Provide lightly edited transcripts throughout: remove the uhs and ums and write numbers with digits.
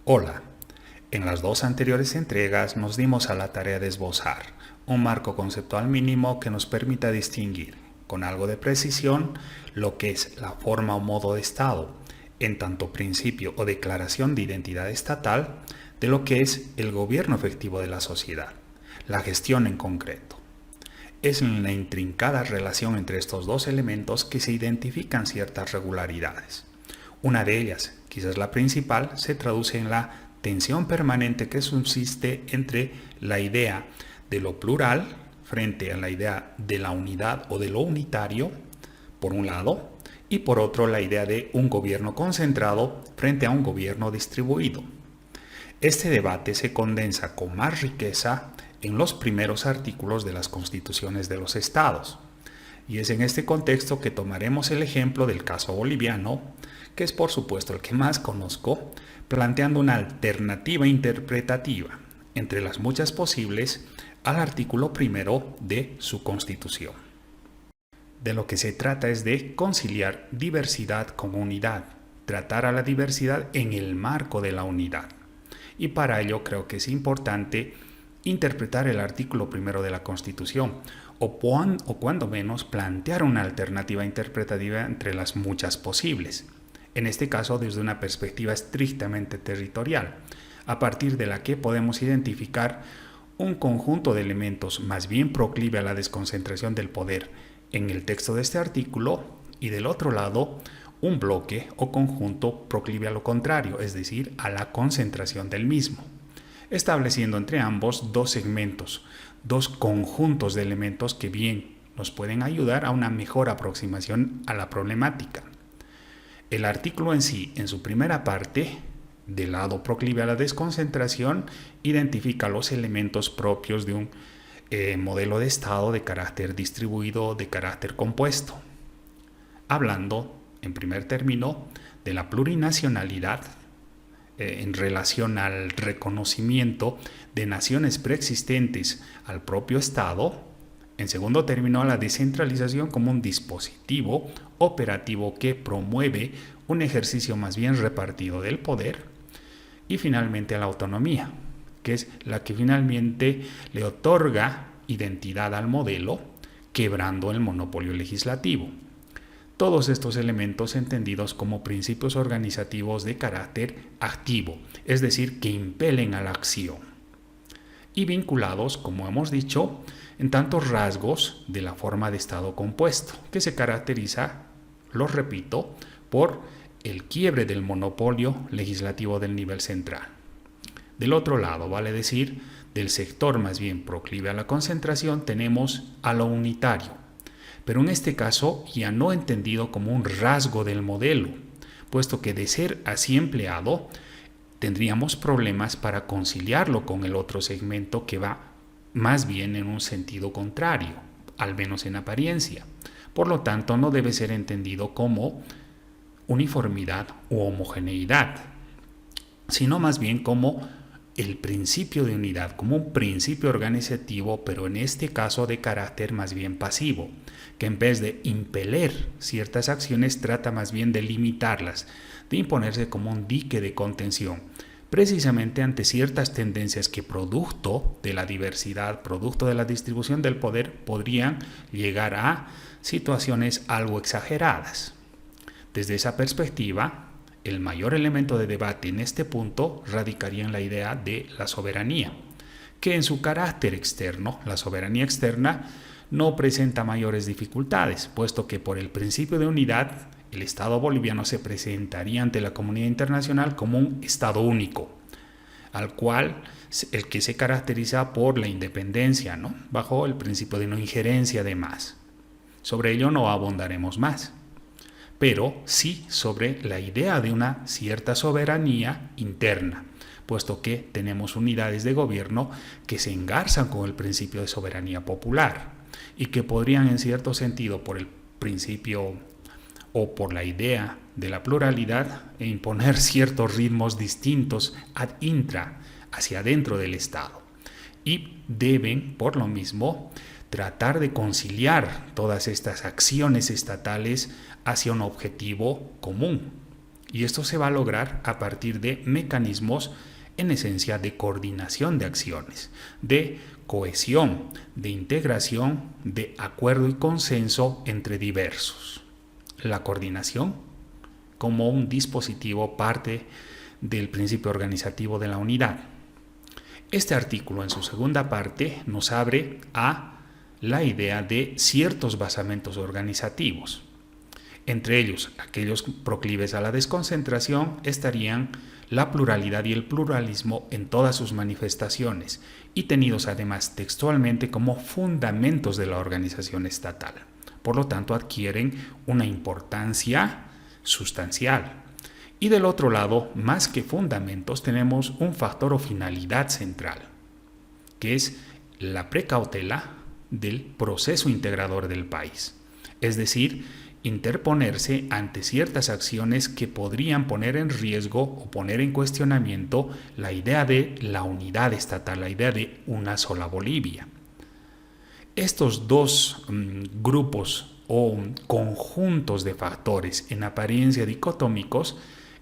Hola, en las dos anteriores entregas nos dimos a la tarea de esbozar un marco conceptual mínimo que nos permita distinguir, con algo de precisión, lo que es la forma o modo de Estado, en tanto principio o declaración de identidad estatal, de lo que es el gobierno efectivo de la sociedad, la gestión en concreto. Es en la intrincada relación entre estos dos elementos que se identifican ciertas regularidades. Una de ellas, quizás la principal, se traduce en la tensión permanente que subsiste entre la idea de lo plural frente a la idea de la unidad o de lo unitario, por un lado, y por otro la idea de un gobierno concentrado frente a un gobierno distribuido. Este debate se condensa con más riqueza en los primeros artículos de las constituciones de los estados. Y es en este contexto que tomaremos el ejemplo del caso boliviano, que es por supuesto el que más conozco, planteando una alternativa interpretativa entre las muchas posibles al artículo primero de su constitución. De lo que se trata es de conciliar diversidad con unidad, tratar a la diversidad en el marco de la unidad. Y para ello creo que es importante interpretar el artículo primero de la Constitución, o cuando menos plantear una alternativa interpretativa entre las muchas posibles, en este caso desde una perspectiva estrictamente territorial, a partir de la que podemos identificar un conjunto de elementos más bien proclive a la desconcentración del poder en el texto de este artículo, y del otro lado un bloque o conjunto proclive a lo contrario, es decir, a la concentración del mismo, estableciendo entre ambos dos segmentos, dos conjuntos de elementos que bien nos pueden ayudar a una mejor aproximación a la problemática. El artículo en sí, en su primera parte, del lado proclive a la desconcentración, identifica los elementos propios de un modelo de Estado de carácter distribuido, de carácter compuesto, hablando, en primer término, de la plurinacionalidad en relación al reconocimiento de naciones preexistentes al propio Estado. En segundo término, a la descentralización como un dispositivo operativo que promueve un ejercicio más bien repartido del poder. Y finalmente a la autonomía, que es la que finalmente le otorga identidad al modelo, quebrando el monopolio legislativo. Todos estos elementos entendidos como principios organizativos de carácter activo, es decir, que impelen a la acción, y vinculados, como hemos dicho, en tantos rasgos de la forma de Estado compuesto, que se caracteriza, lo repito, por el quiebre del monopolio legislativo del nivel central. Del otro lado, vale decir, del sector más bien proclive a la concentración, tenemos a lo unitario, pero en este caso ya no entendido como un rasgo del modelo, puesto que de ser así empleado, tendríamos problemas para conciliarlo con el otro segmento que va más bien en un sentido contrario, al menos en apariencia. Por lo tanto, no debe ser entendido como uniformidad u homogeneidad, sino más bien como el principio de unidad, como un principio organizativo, pero en este caso de carácter más bien pasivo, que en vez de impeler ciertas acciones trata más bien de limitarlas, de imponerse como un dique de contención, precisamente ante ciertas tendencias que producto de la diversidad, producto de la distribución del poder, podrían llegar a situaciones algo exageradas. Desde esa perspectiva, el mayor elemento de debate en este punto radicaría en la idea de la soberanía, que en su carácter externo, la soberanía externa, no presenta mayores dificultades, puesto que por el principio de unidad, el Estado boliviano se presentaría ante la comunidad internacional como un Estado único, al cual el que se caracteriza por la independencia, ¿no? Bajo el principio de no injerencia de más. Sobre ello no abundaremos más, pero sí sobre la idea de una cierta soberanía interna, puesto que tenemos unidades de gobierno que se engarzan con el principio de soberanía popular y que podrían en cierto sentido por el principio o por la idea de la pluralidad imponer ciertos ritmos distintos ad intra, hacia adentro del Estado, y deben por lo mismo tratar de conciliar todas estas acciones estatales hacia un objetivo común, Y esto se va a lograr a partir de mecanismos en esencia de coordinación de acciones, de cohesión, de integración, de acuerdo y consenso entre diversos. La coordinación como un dispositivo parte del principio organizativo de la unidad. Este artículo en su segunda parte nos abre a la idea de ciertos basamentos organizativos. Entre ellos, aquellos proclives a la desconcentración estarían la pluralidad y el pluralismo en todas sus manifestaciones y tenidos además textualmente como fundamentos de la organización estatal. Por lo tanto, adquieren una importancia sustancial. Y del otro lado, más que fundamentos, tenemos un factor o finalidad central, que es la precautela del proceso integrador del país. Es decir, interponerse ante ciertas acciones que podrían poner en riesgo o poner en cuestionamiento la idea de la unidad estatal, la idea de una sola Bolivia. Estos dos grupos o conjuntos de factores en apariencia dicotómicos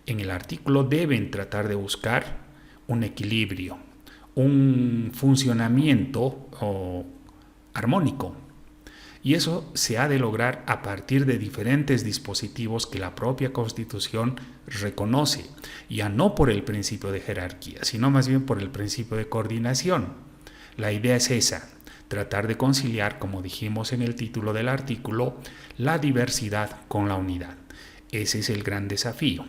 en el artículo deben tratar de buscar un equilibrio, un funcionamiento armónico. Y eso se ha de lograr a partir de diferentes dispositivos que la propia Constitución reconoce, ya no por el principio de jerarquía, sino más bien por el principio de coordinación. La idea es esa, tratar de conciliar, como dijimos en el título del artículo, la diversidad con la unidad. Ese es el gran desafío.